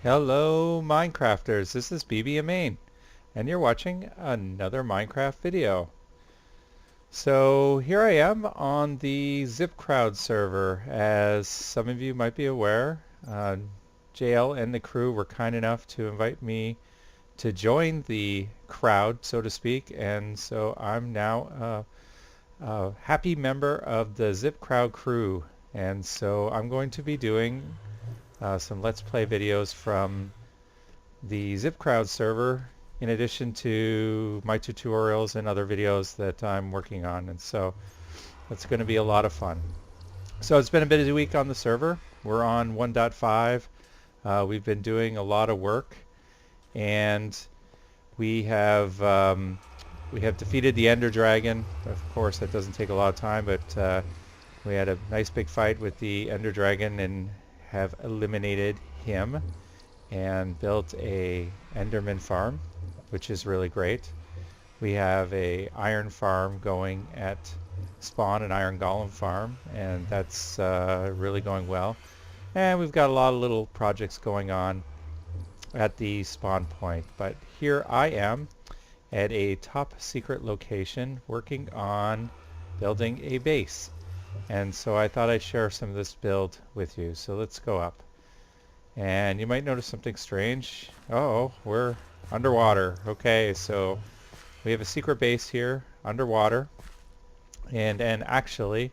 Hello Minecrafters, this is BB Main, and you're watching another Minecraft video. So here I am on the ZipKrowd server. As some of you might be aware, JL and the crew were kind enough to invite me to join the crowd, so to speak, and so I'm now a happy member of the ZipKrowd crew, and so I'm going to be doing some Let's Play videos from the ZipKrowd server in addition to my tutorials and other videos that I'm working on, and so it's going to be a lot of fun. So it's been a busy week on the server. We're on 1.5. We've been doing a lot of work, and we have defeated the Ender Dragon. Of course, that doesn't take a lot of time, but we had a nice big fight with the Ender Dragon and have eliminated him and built a Enderman farm, which is really great. We have a iron farm going at spawn, an iron golem farm, and that's really going well. And we've got a lot of little projects going on at the spawn point. But here I am at a top secret location working on building a base. And so I thought I'd share some of this build with you. So let's go up. And you might notice something strange. Oh, we're underwater. Okay, so we have a secret base here underwater, and actually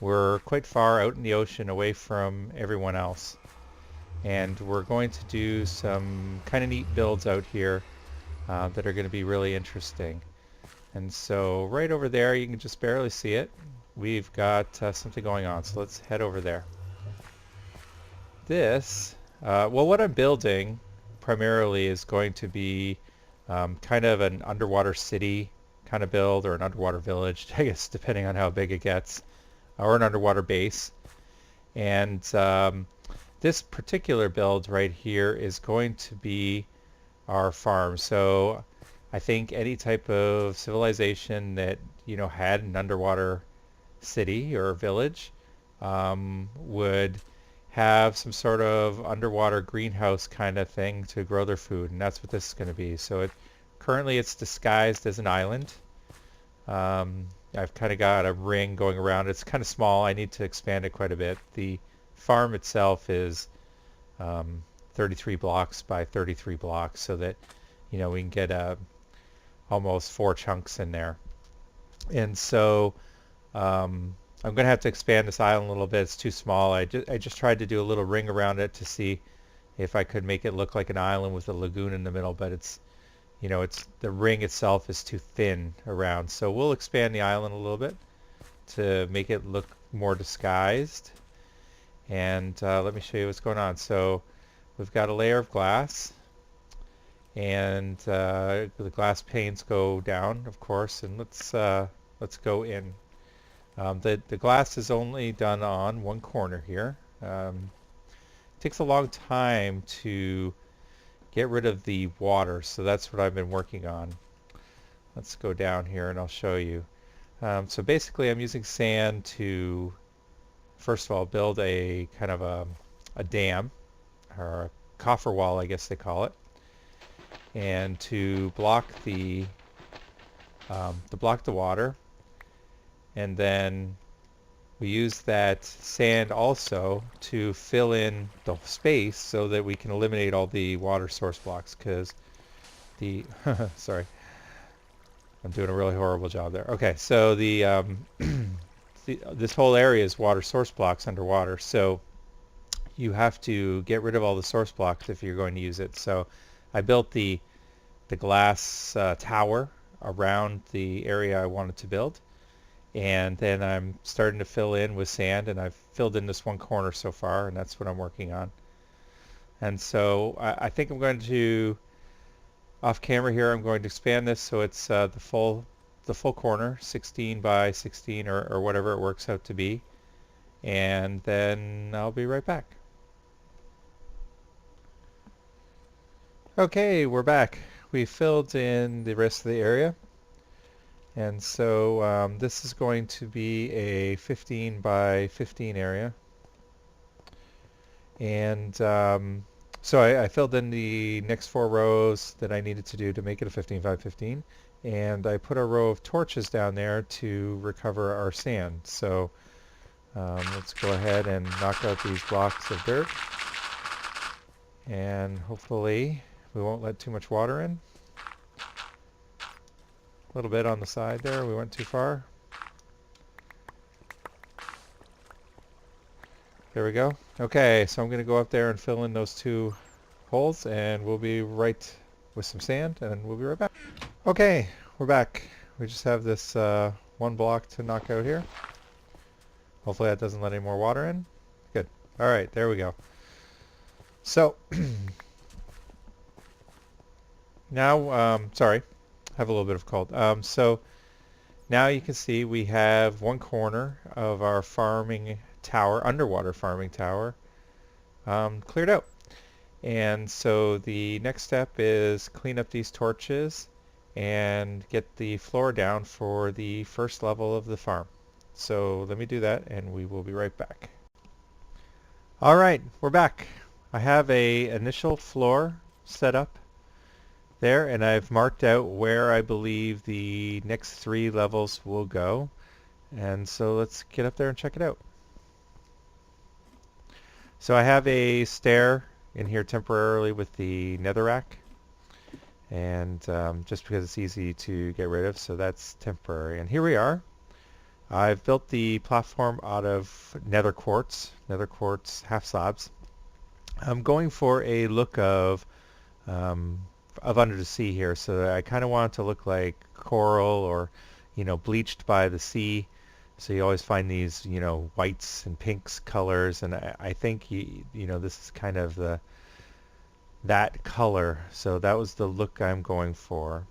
we're quite far out in the ocean away from everyone else. And we're going to do some kind of neat builds out here that are going to be really interesting. And so right over there, you can just barely see it. We've got something going on, so let's head over there. Well, what I'm building primarily is going to be kind of an underwater city kind of build, or an underwater village, I guess, depending on how big it gets, or an underwater base. And this particular build right here is going to be our farm. So I think any type of civilization that, had an underwater city or village would have some sort of underwater greenhouse kind of thing to grow their food, and that's what this is going to be. So currently it's disguised as an island. I've kind of got a ring going around. It's kind of small. I need to expand it quite a bit. The farm itself is 33 blocks by 33 blocks, so that we can get almost 4 chunks in there. And so I'm going to have to expand this island a little bit. It's too small. I just tried to do a little ring around it to see if I could make it look like an island with a lagoon in the middle, but it's the ring itself is too thin around. So we'll expand the island a little bit to make it look more disguised. And let me show you what's going on. So we've got a layer of glass, and the glass panes go down, of course, and let's go in. The glass is only done on one corner here. It takes a long time to get rid of the water, so that's what I've been working on. Let's go down here and I'll show you. So basically I'm using sand to, first of all, build a kind of a dam, or a coffer wall, I guess they call it, and to block the water. And then we use that sand also to fill in the space so that we can eliminate all the water source blocks, because sorry, I'm doing a really horrible job there. Okay, so this whole area is water source blocks underwater, so you have to get rid of all the source blocks if you're going to use it. So I built the glass tower around the area I wanted to build. And then I'm starting to fill in with sand, and I've filled in this one corner so far, and that's what I'm working on. And so I think I'm going to, off camera here, I'm going to expand this so it's the full corner, 16 by 16 or whatever it works out to be. And then I'll be right back. Okay, we're back. We filled in the rest of the area. And so this is going to be a 15 by 15 area. And So I filled in the next 4 rows that I needed to do to make it a 15 by 15, and I put a row of torches down there to recover our sand. So let's go ahead and knock out these blocks of dirt, and hopefully we won't let too much water in. A little bit on the side there, we went too far. There we go. Okay, so I'm going to go up there and fill in those 2 holes, and we'll be right with some sand, and we'll be right back. Okay, we're back. We just have this 1 block to knock out here. Hopefully that doesn't let any more water in. Good. All right, there we go. So now, sorry, I have a little bit of cold. So now you can see we have one corner of our farming tower, underwater farming tower, cleared out. And so the next step is clean up these torches and get the floor down for the first level of the farm. So let me do that and we will be right back. All right, we're back. I have a initial floor set up there, and I've marked out where I believe the next 3 levels will go. And so let's get up there and check it out. So I have a stair in here temporarily with the netherrack, and just because it's easy to get rid of, so that's temporary. And here we are. I've built the platform out of nether quartz half slabs. I'm going for a look of under the sea here, so I kind of want it to look like coral or, bleached by the sea. So you always find these, whites and pinks colors, and I think this is kind of that color. So that was the look I'm going for.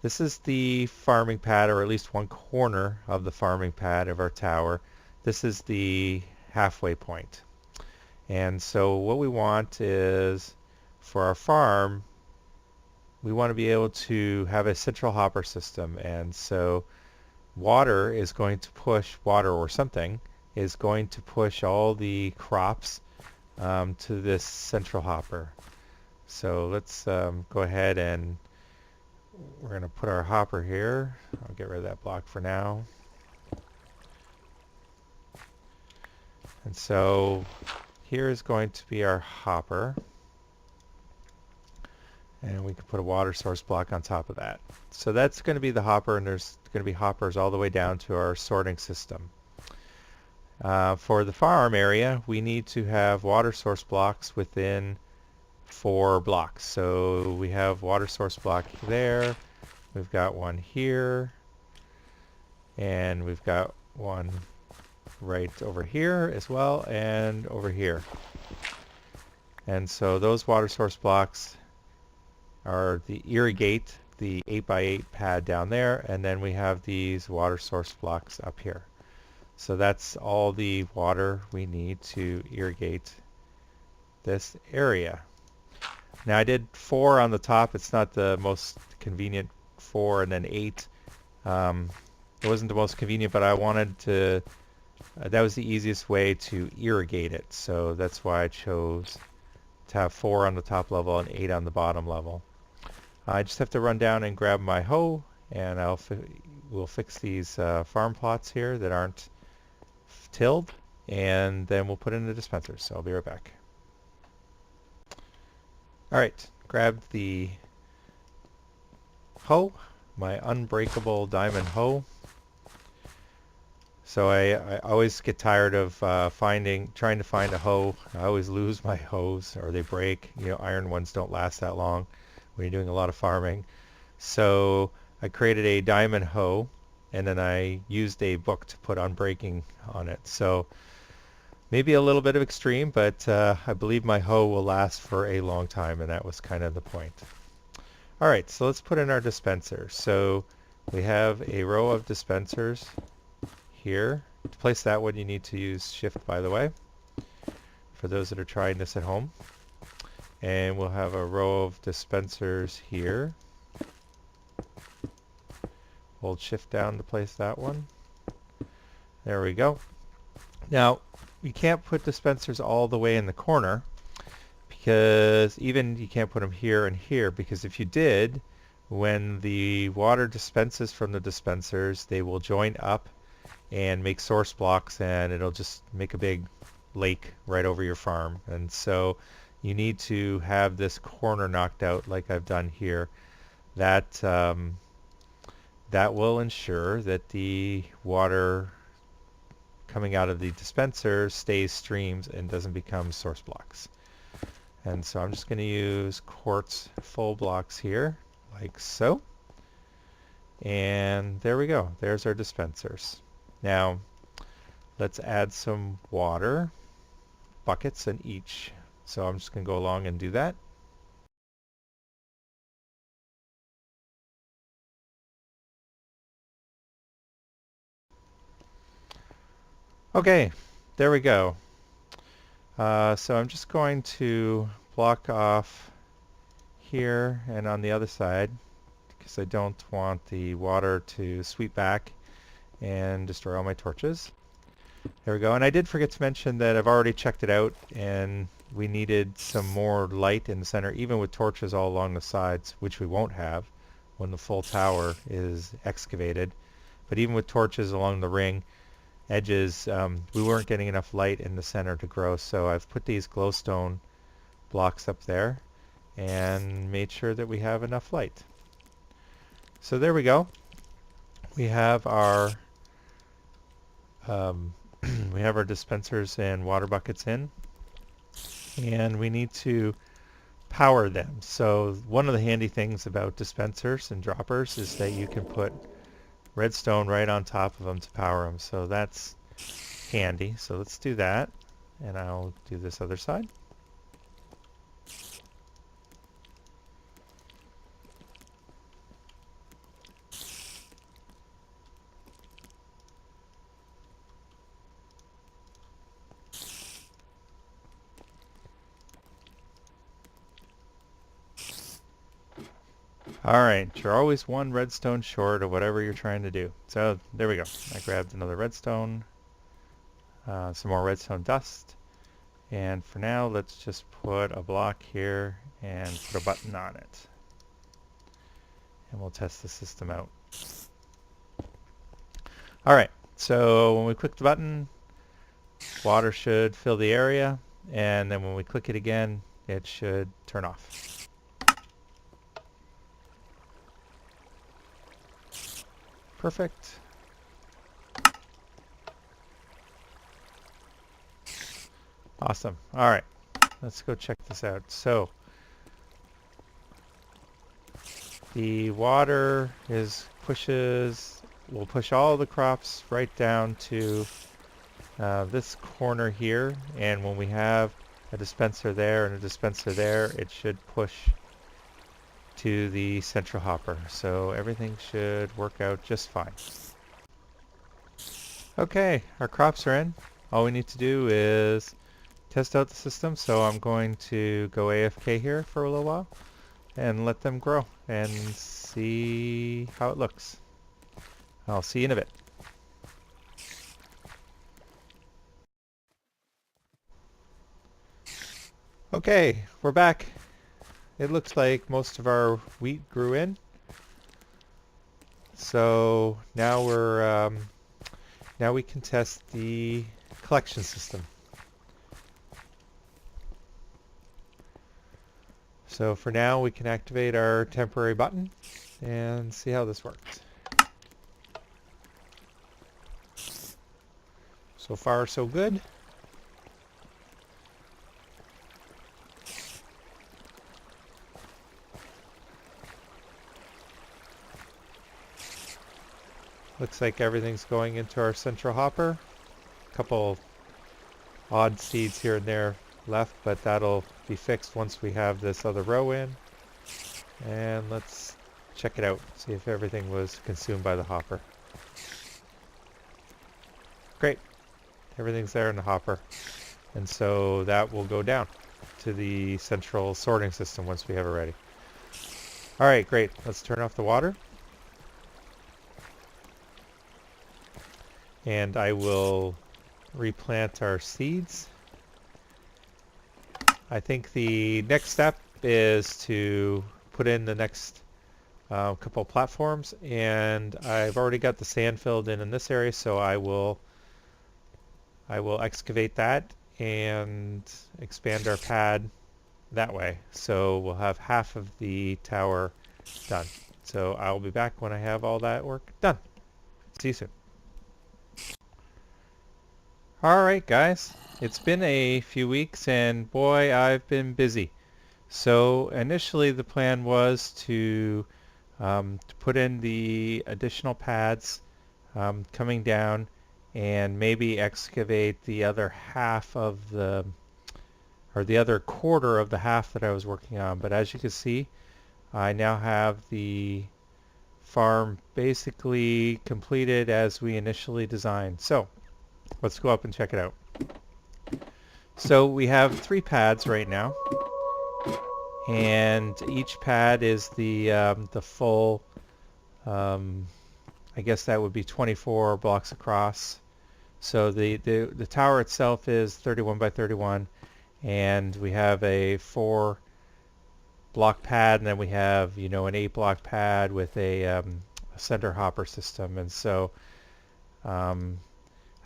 This is the farming pad, or at least one corner of the farming pad of our tower. This is the halfway point. And so what we want is, for our farm, we want to be able to have a central hopper system. And so water is going to push, water or something, is going to push all the crops to this central hopper. So let's go ahead and we're going to put our hopper here. I'll get rid of that block for now. And so here is going to be our hopper. And we can put a water source block on top of that. So that's going to be the hopper, and there's going to be hoppers all the way down to our sorting system. For the farm area, we need to have water source blocks within 4 blocks. So we have water source block there, we've got one here, and we've got one right over here as well, and over here. And so those water source blocks are the irrigate the 8x8 pad down there, and then we have these water source blocks up here. So that's all the water we need to irrigate this area. Now I did 4 on the top. It's not the most convenient 4, and then 8. It wasn't the most convenient, but I wanted to, that was the easiest way to irrigate it. So that's why I chose to have 4 on the top level and 8 on the bottom level. I just have to run down and grab my hoe, and we'll fix these farm plots here that aren't tilled, and then we'll put in the dispensers. So I'll be right back. Alright, grab the hoe, my unbreakable diamond hoe. So I always get tired of trying to find a hoe. I always lose my hoes, or they break. Iron ones don't last that long when you're doing a lot of farming. So I created a diamond hoe, and then I used a book to put unbreaking on it. So maybe a little bit of extreme, but I believe my hoe will last for a long time, and that was kind of the point. All right, so let's put in our dispensers. So we have a row of dispensers here. To place that one, you need to use Shift, by the way, for those that are trying this at home. And we'll have a row of dispensers here. Hold Shift down to place that one. There we go. Now, you can't put dispensers all the way in the corner, because even you can't put them here and here, because if you did, when the water dispenses from the dispensers, they will join up and make source blocks, and it'll just make a big lake right over your farm. And so you need to have this corner knocked out like I've done here. That that will ensure that the water coming out of the dispenser stays streams and doesn't become source blocks. And so I'm just going to use quartz full blocks here, like so. And there we go. There's our dispensers. Now, let's add some water, buckets in each. So I'm just going to go along and do that. Okay, there we go. So I'm just going to block off here and on the other side because I don't want the water to sweep back and destroy all my torches. There we go. And I did forget to mention that I've already checked it out, and we needed some more light in the center, even with torches all along the sides, which we won't have when the full tower is excavated. But even with torches along the ring edges, we weren't getting enough light in the center to grow, so I've put these glowstone blocks up there and made sure that we have enough light. So there we go. We have our we have our dispensers and water buckets in, and we need to power them. So one of the handy things about dispensers and droppers is that you can put redstone right on top of them to power them. So that's handy. So let's do that, and I'll do this other side. Alright, you're always one redstone short of whatever you're trying to do. So there we go. I grabbed another redstone, some more redstone dust, and for now let's just put a block here and put a button on it. And we'll test the system out. Alright, so when we click the button, water should fill the area, and then when we click it again, it should turn off. Perfect. Awesome. All right, let's go check this out. So the water will push all the crops right down to this corner here, and when we have a dispenser there and a dispenser there, it should push to the central hopper. So everything should work out just fine. Okay, our crops are in. All we need to do is test out the system. So I'm going to go AFK here for a little while and let them grow and see how it looks. I'll see you in a bit. Okay, we're back. It looks like most of our wheat grew in. So now now we can test the collection system. So for now we can activate our temporary button and see how this works. So far so good. Looks like everything's going into our central hopper. A couple odd seeds here and there left, but that'll be fixed once we have this other row in. And let's check it out, see if everything was consumed by the hopper. Great. Everything's there in the hopper. And so that will go down to the central sorting system once we have it ready. Alright, great. Let's turn off the water. And I will replant our seeds. I think the next step is to put in the next couple of platforms, and I've already got the sand filled in this area, so I will excavate that and expand our pad that way. So we'll have half of the tower done. So I'll be back when I have all that work done. See you soon. Alright guys, it's been a few weeks and boy, I've been busy. So initially the plan was to put in the additional pads coming down and maybe excavate the other half of the other quarter of the half that I was working on. But as you can see, I now have the farm basically completed as we initially designed. So let's go up and check it out. So we have 3 pads right now, and each pad is the full, I guess that would be 24 blocks across. So the tower itself is 31 by 31, and we have a 4 block pad, and then we have, you know, an 8 block pad with a center hopper system. And so I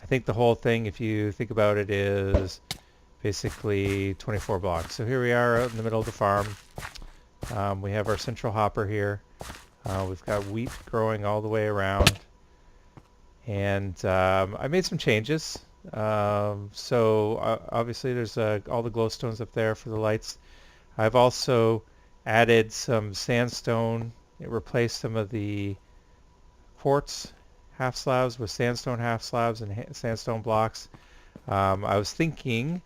think the whole thing, if you think about it, is basically 24 blocks. So here we are out in the middle of the farm. We have our central hopper here. We've got wheat growing all the way around. And I made some changes. So obviously there's all the glowstones up there for the lights. I've also added some sandstone. It replaced some of the quartz half slabs with sandstone half slabs and sandstone blocks. I was thinking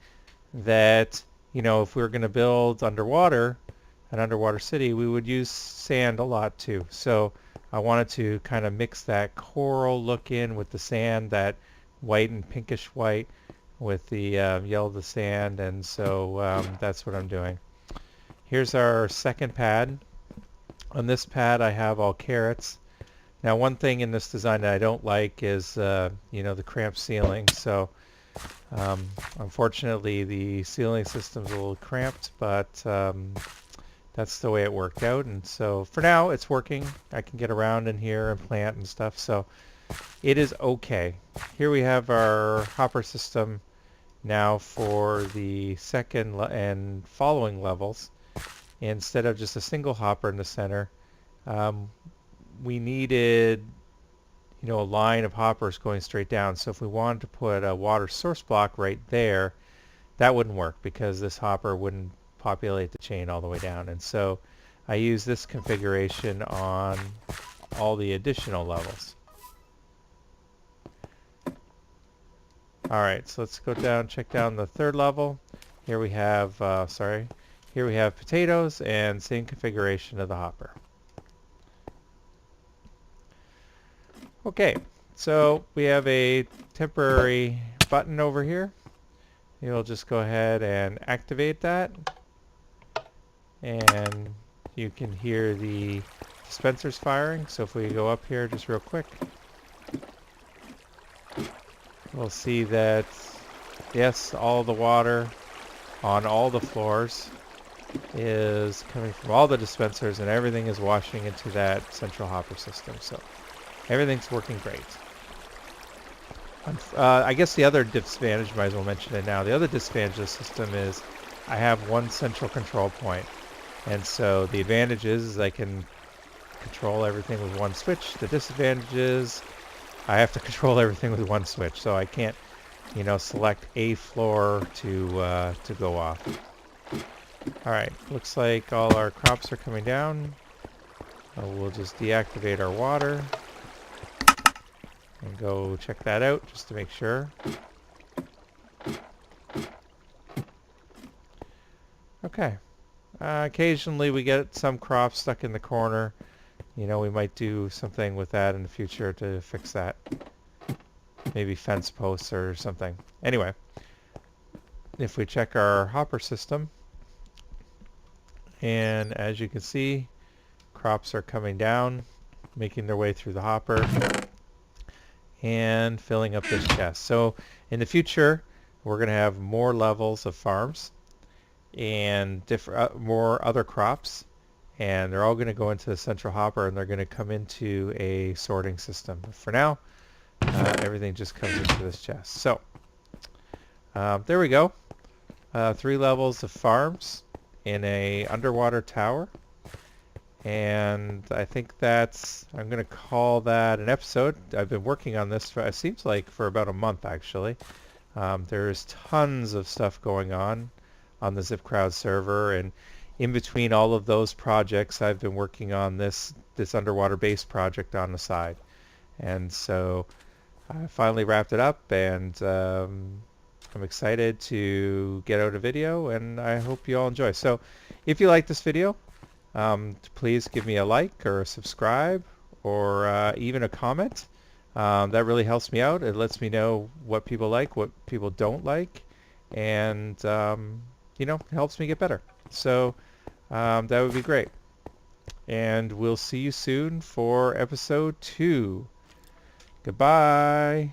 that, you know, if we were going to build underwater, an underwater city, we would use sand a lot too. So I wanted to kind of mix that coral look in with the sand, that white and pinkish white with the yellow of the sand, and so that's what I'm doing. Here's our second pad. On this pad I have all carrots. Now one thing in this design that I don't like is you know, the cramped ceiling. So unfortunately the ceiling system's a little cramped, but that's the way it worked out, and so for now it's working. I can get around in here and plant and stuff, so it is okay. Here we have our hopper system now for the second and following levels. Instead of just a single hopper in the center, we needed, you know, a line of hoppers going straight down. So if we wanted to put a water source block right there, that wouldn't work because this hopper wouldn't populate the chain all the way down. And so I use this configuration on all the additional levels. Alright, so let's go down, check down the third level. Here we have, here we have potatoes, and same configuration of the hopper. Okay, so we have a temporary button over here. You'll just go ahead and activate that, and you can hear the dispensers firing. So if we go up here just real quick, we'll see that yes, all the water on all the floors is coming from all the dispensers, and everything is washing into that central hopper system. So everything's working great. I guess the other disadvantage, might as well mention it now, the other disadvantage of the system is I have one central control point. And so the advantage is I can control everything with one switch. The disadvantage is I have to control everything with one switch. So I can't, you know, select a floor to go off. Alright, looks like all our crops are coming down. We'll just deactivate our water and go check that out just to make sure. Okay. Occasionally we get some crops stuck in the corner. You know, we might do something with that in the future to fix that. Maybe fence posts or something. Anyway, if we check our hopper system, and as you can see, crops are coming down, making their way through the hopper, and filling up this chest. So in the future, we're going to have more levels of farms. and more other crops, and they're all going to go into the central hopper, and they're going to come into a sorting system. But for now, everything just comes into this chest. So there we go. 3 levels of farms in a underwater tower. And I think I'm going to call that an episode. I've been working on this it seems like for about a month actually. There's tons of stuff going on the ZipKrowd server, and in between all of those projects I've been working on this underwater base project on the side. And so I finally wrapped it up, and I'm excited to get out a video, and I hope you all enjoy. So if you like this video, please give me a like or a subscribe or even a comment. That really helps me out. It lets me know what people like, what people don't like, and helps me get better. So that would be great. And we'll see you soon for episode 2. Goodbye.